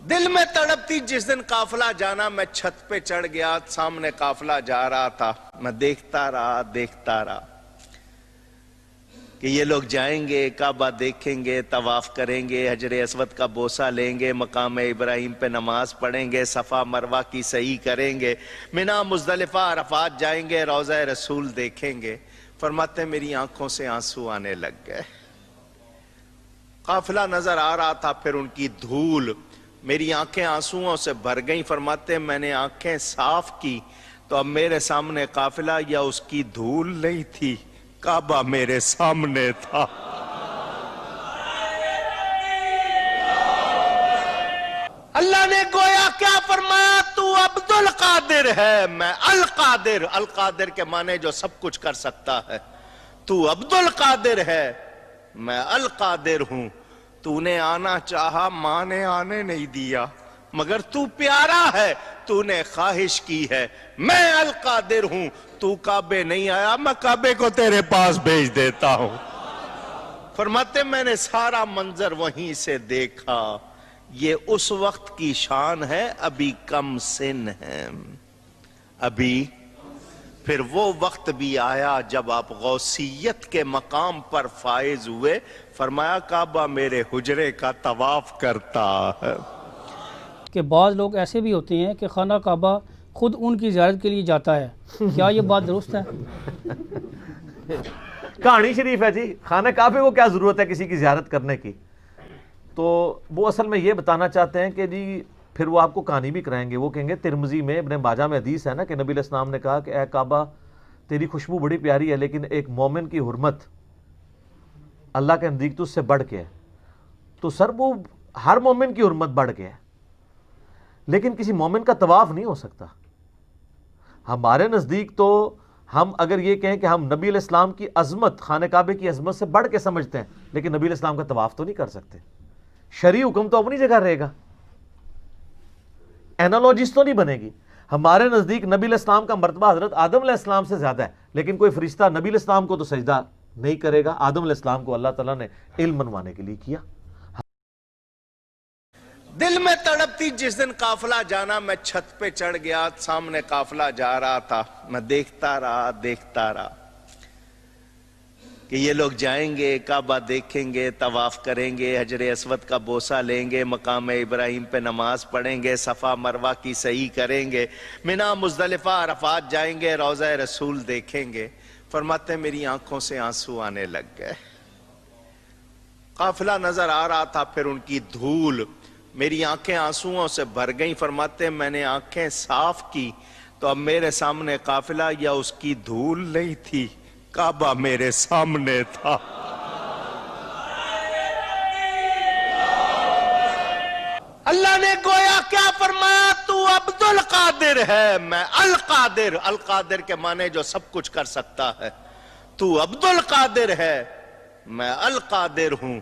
دل میں تڑپتی جس دن قافلہ جانا، میں چھت پہ چڑھ گیا، سامنے قافلہ جا رہا تھا، میں دیکھتا رہا کہ یہ لوگ جائیں گے، کعبہ دیکھیں گے، طواف کریں گے، حجر اسود کا بوسہ لیں گے، مقام ابراہیم پہ نماز پڑھیں گے، صفا مروہ کی سعی کریں گے، منا مزدلفہ عرفات جائیں گے، روضہ رسول دیکھیں گے۔ فرماتے ہیں میری آنکھوں سے آنسو آنے لگ گئے، قافلہ نظر آ رہا تھا، پھر ان کی دھول، میری آنکھیں آنسوؤں سے بھر گئیں۔ فرماتے ہیں میں نے آنکھیں صاف کی تو اب میرے سامنے قافلہ یا اس کی دھول نہیں تھی، کعبہ میرے سامنے تھا۔ اللہ نے گویا کیا فرمایا، تو عبد القادر ہے، میں القادر۔ القادر کے معنی جو سب کچھ کر سکتا ہے۔ تو عبد القادر ہے، میں القادر ہوں۔ تو نے آنا چاہا، ماں نے آنے نہیں دیا، مگر تو پیارا ہے، تو نے خواہش کی ہے، میں القادر ہوں۔ تو کعبے نہیں آیا، میں کعبے کو تیرے پاس بھیج دیتا ہوں۔ فرماتے میں نے سارا منظر وہیں سے دیکھا، یہ اس وقت کی شان ہے، ابھی کم سن ہے، ابھی۔ پھر وہ وقت بھی آیا جب آپ غوثیت کے مقام پر فائز ہوئے، فرمایا کعبہ میرے حجرے کا طواف کرتا ہے۔ کہ بعض لوگ ایسے بھی ہوتے ہیں کہ خانہ کعبہ خود ان کی زیارت کے لیے جاتا ہے، کیا یہ بات درست ہے؟ کہانی شریف ہے جی، خانہ کعبے کو کیا ضرورت ہے کسی کی زیارت کرنے کی؟ تو وہ اصل میں یہ بتانا چاہتے ہیں کہ جی پھر وہ آپ کو کہانی بھی کرائیں گے۔ وہ کہیں گے ترمذی میں ابن ماجہ میں حدیث ہے نا کہ نبی علیہ السلام نے کہا کہ اے کعبہ تیری خوشبو بڑی پیاری ہے، لیکن ایک مومن کی حرمت اللہ کے نزدیک تو اس سے بڑھ کے ہے۔ تو سر وہ ہر مومن کی حرمت بڑھ کے ہے، لیکن کسی مومن کا طواف نہیں ہو سکتا۔ ہمارے نزدیک تو ہم اگر یہ کہیں کہ ہم نبی علیہ السلام کی عظمت، خانہ کعبے کی عظمت سے بڑھ کے سمجھتے ہیں، لیکن نبی علیہ السلام کا طواف تو نہیں کر سکتے۔ شرعی حکم تو اپنی جگہ رہے گا، اینالوجیز تو نہیں بنے گی۔ ہمارے نزدیک نبی علیہ السلام کا مرتبہ حضرت آدم علیہ السلام سے زیادہ ہے، لیکن کوئی فرشتہ نبی علیہ السلام کو تو سجدہ نہیں کرے گا۔ آدم علیہ السلام کو اللہ تعالیٰ نے علم منوانے کے لیے کیا۔ دل میں تڑپتی جس دن قافلہ جانا، میں چھت پہ چڑھ گیا، سامنے قافلہ جا رہا تھا، میں دیکھتا رہا کہ یہ لوگ جائیں گے، کعبہ دیکھیں گے، طواف کریں گے، حجر اسود کا بوسہ لیں گے، مقام ابراہیم پہ نماز پڑھیں گے، صفا مروہ کی سعی کریں گے، منا مزدلفہ عرفات جائیں گے، روضہ رسول دیکھیں گے۔ فرماتے ہیں میری آنکھوں سے آنسو آنے لگ گئے، قافلہ نظر آ رہا تھا، پھر ان کی دھول، میری آنکھیں آنسوؤں سے بھر گئیں۔ فرماتے ہیں میں نے آنکھیں صاف کی تو اب میرے سامنے قافلہ یا اس کی دھول نہیں تھی، کعبہ میرے سامنے تھا۔ اللہ نے گویا کیا فرمایا، تو عبد القادر ہے، میں القادر۔ القادر کے معنی جو سب کچھ کر سکتا ہے۔ تو عبد القادر ہے، میں القادر ہوں۔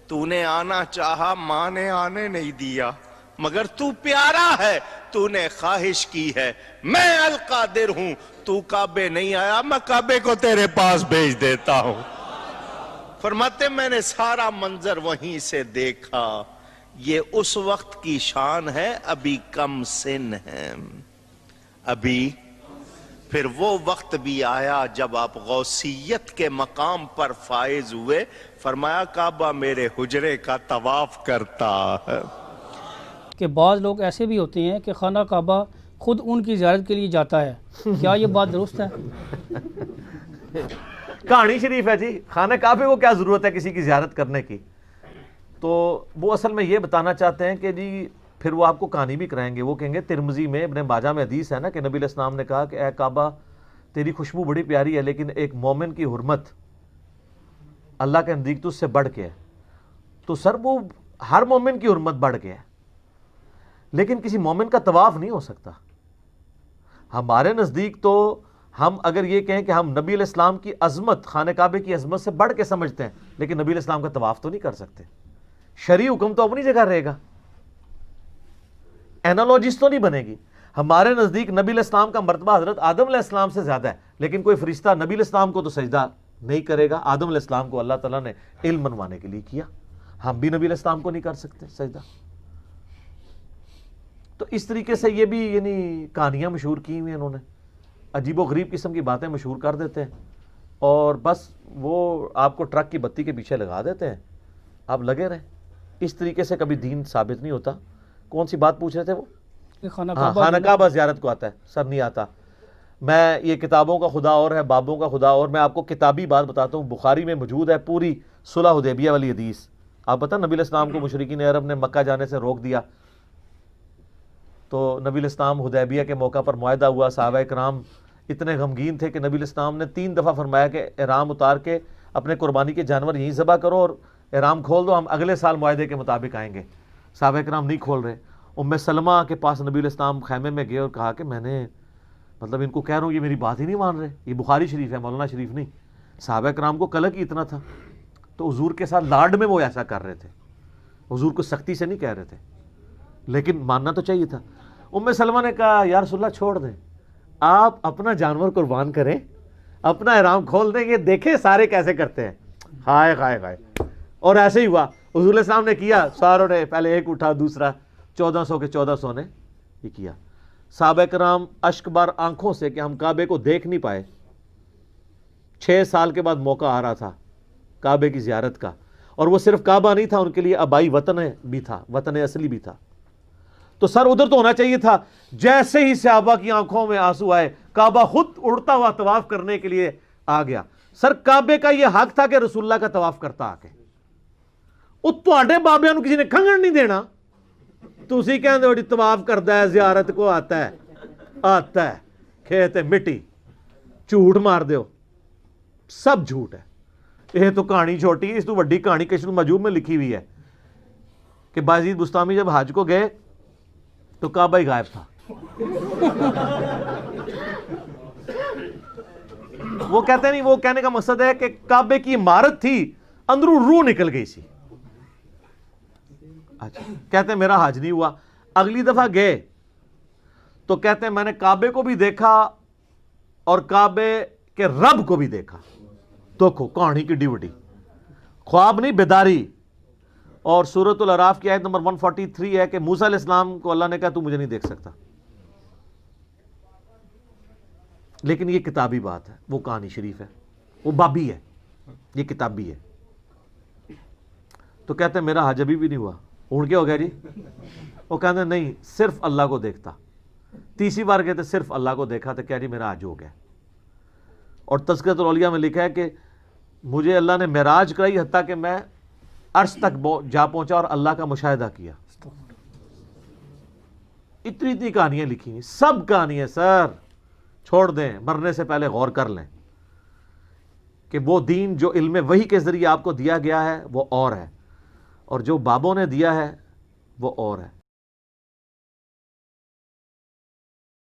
تو نے آنا چاہا، ماں نے آنے نہیں دیا، مگر تو پیارا ہے، تو نے خواہش کی ہے، میں القادر ہوں۔ تو کعبے نہیں آیا، میں کعبے کو تیرے پاس بھیج دیتا ہوں۔ فرماتے میں نے سارا منظر وہیں سے دیکھا، یہ اس وقت کی شان ہے، ابھی کم سن ہے، ابھی۔ پھر وہ وقت بھی آیا جب آپ غوثیت کے مقام پر فائز ہوئے، فرمایا کعبہ میرے حجرے کا طواف کرتا ہے۔ کہ بعض لوگ ایسے بھی ہوتے ہیں کہ خانہ کعبہ خود ان کی زیارت کے لیے جاتا ہے، کیا یہ بات درست ہے؟ کہانی شریف ہے جی، خانہ کعبے کو کیا ضرورت ہے کسی کی زیارت کرنے کی؟ تو وہ اصل میں یہ بتانا چاہتے ہیں کہ جی پھر وہ آپ کو کہانی بھی کرائیں گے۔ وہ کہیں گے ترمذی میں ابن ماجہ میں حدیث ہے نا کہ نبی علیہ السلام نے کہا کہ اے کعبہ تیری خوشبو بڑی پیاری ہے، لیکن ایک مومن کی حرمت اللہ کے نزدیک تو اس سے بڑھ کے ہے۔ تو سر وہ ہر مومن کی حرمت بڑھ کے ہے، لیکن کسی مومن کا طواف نہیں ہو سکتا۔ ہمارے نزدیک تو ہم اگر یہ کہیں کہ ہم نبی علیہ السلام کی عظمت، خانہ کعبے کی عظمت سے بڑھ کے سمجھتے ہیں، لیکن نبی علیہ السلام کا طواف تو نہیں کر سکتے۔ شرعی حکم تو اپنی جگہ رہے گا، اینالوجیز تو نہیں بنے گی۔ ہمارے نزدیک نبی علیہ السلام کا مرتبہ حضرت آدم علیہ السلام سے زیادہ ہے، لیکن کوئی فرشتہ نبی علیہ السلام کو تو سجدہ نہیں کرے گا۔ آدم علیہ السلام کو اللہ تعالیٰ نے علم منوانے کے لیے کیا، ہم بھی نبی علیہ السلام کو نہیں کر سکتے سجدہ۔ تو اس طریقے سے یہ بھی یعنی کہانیاں مشہور کی ہوئی ہیں انہوں نے، عجیب و غریب قسم کی باتیں مشہور کر دیتے ہیں، اور بس وہ آپ کو ٹرک کی بتی کے پیچھے لگا دیتے ہیں، آپ لگے رہیں۔ اس طریقے سے کبھی دین ثابت نہیں ہوتا۔ کون سی بات پوچھ رہے تھے وہ؟ کہ خانہ ہاں، کعبہ خانہ کعبہ زیارت کو آتا ہے، سر نہیں آتا۔ میں یہ کتابوں کا خدا اور ہے، بابوں کا خدا اور، میں آپ کو کتابی بات بتاتا ہوں، بخاری میں موجود ہے پوری صلح حدیبیہ والی حدیث۔ آپ پتہ نبی علیہ السلام کو مشرکین عرب نے مکہ جانے سے روک دیا، تو نبی علیہ السلام حدیبیہ کے موقع پر معاہدہ ہوا، صحابہ کرام اتنے غمگین تھے کہ نبی علیہ السلام نے 3 دفعہ فرمایا کہ احرام اتار کے اپنے قربانی کے جانور یہیں ذبح کرو اور احرام کھول دو، ہم اگلے سال معاہدے کے مطابق آئیں گے۔ صحابہ کرام نہیں کھول رہے۔ ام سلمہ کے پاس نبی علیہ السلام خیمے میں گئے اور کہا کہ میں نے مطلب ان کو کہہ رہا ہوں، یہ میری بات ہی نہیں مان رہے۔ یہ بخاری شریف ہے، مولانا شریف نہیں۔ صحابہ کرام کو قلق ہی اتنا تھا، تو حضور کے ساتھ لاڈ میں وہ ایسا کر رہے تھے، حضور کو سختی سے نہیں کہہ رہے تھے، لیکن ماننا تو چاہیے تھا۔ ام سلمہ نے کہا یا رسول اللہ چھوڑ دیں، آپ اپنا جانور قربان کریں، اپنا احرام کھول دیں، یہ دیکھیں سارے کیسے کرتے ہیں۔ ہائے ہائے ہائے۔ اور ایسے ہی ہوا، حضور علیہ السلام نے کیا، ساروں نے پہلے ایک اٹھا، دوسرا 1400 کے 1400 نے یہ کیا۔ صحابہ کرام اشک بار آنکھوں سے کہ ہم کعبے کو دیکھ نہیں پائے۔ 6 سال کے بعد موقع آ رہا تھا کعبے کی زیارت کا، اور وہ صرف کعبہ نہیں تھا، ان کے لیے آبائی وطن بھی تھا، وطن اصلی بھی تھا۔ تو سر ادھر تو ہونا چاہیے تھا۔ جیسے ہی صحابہ کی آنکھوں میں آنسو آئے، کعبہ خود اڑتا ہوا طواف کرنے کے لیے آ گیا۔ سر کعبے کا یہ حق تھا کہ رسول اللہ کا طواف کرتا آ کے، وہ تواڈے بابیاں نوں کسی نے کھنگن نہیں دینا۔ تسی کہندے ہو جی طواف کردا ہے، زیارت کو آتا ہے کھیت مٹی، جھوٹ مار دیو، سب جھوٹ ہے۔ یہ تو کہانی چھوٹی ہے، اس تو بڑی کہانی کشف المحجوب میں لکھی ہوئی ہے کہ بایزید بستامی جب حج کو گئے تو کعبہ ہی غائب تھا۔ وہ کہتے نہیں، وہ کہنے کا مقصد ہے کہ کعبے کی عمارت تھی، اندروں روح نکل گئی سی۔ اچھا، کہتے ہیں میرا حج نہیں ہوا۔ اگلی دفعہ گئے تو کہتے ہیں میں نے کعبے کو بھی دیکھا اور کعبے کے رب کو بھی دیکھا۔ دیکھو کہانی کی ڈیوٹی، خواب نہیں بیداری۔ اور سورۃ الاعراف کی آیت نمبر 143 ہے کہ موسیٰ علیہ السلام کو اللہ نے کہا تو مجھے نہیں دیکھ سکتا۔ لیکن یہ کتابی بات ہے، وہ کہانی شریف ہے، وہ بابی ہے، یہ کتابی ہے۔ تو کہتے ہیں میرا حج ابھی بھی نہیں ہوا۔ اڑ کے ہو گیا جی؟ وہ کہتے ہیں نہیں، صرف اللہ کو دیکھتا۔ تیسری بار کہتے صرف اللہ کو دیکھا تو کیا جی میرا حج ہو گیا۔ اور تذکرۃ الاولیاء میں لکھا ہے کہ مجھے اللہ نے معراج کرائی حتیٰ کہ میں عرش تک جا پہنچا اور اللہ کا مشاہدہ کیا۔ اتنی کہانیاں لکھی ہیں، سب کہانیاں سر چھوڑ دیں، مرنے سے پہلے غور کر لیں کہ وہ دین جو علم وحی کے ذریعے آپ کو دیا گیا ہے وہ اور ہے، اور جو بابوں نے دیا ہے وہ اور ہے۔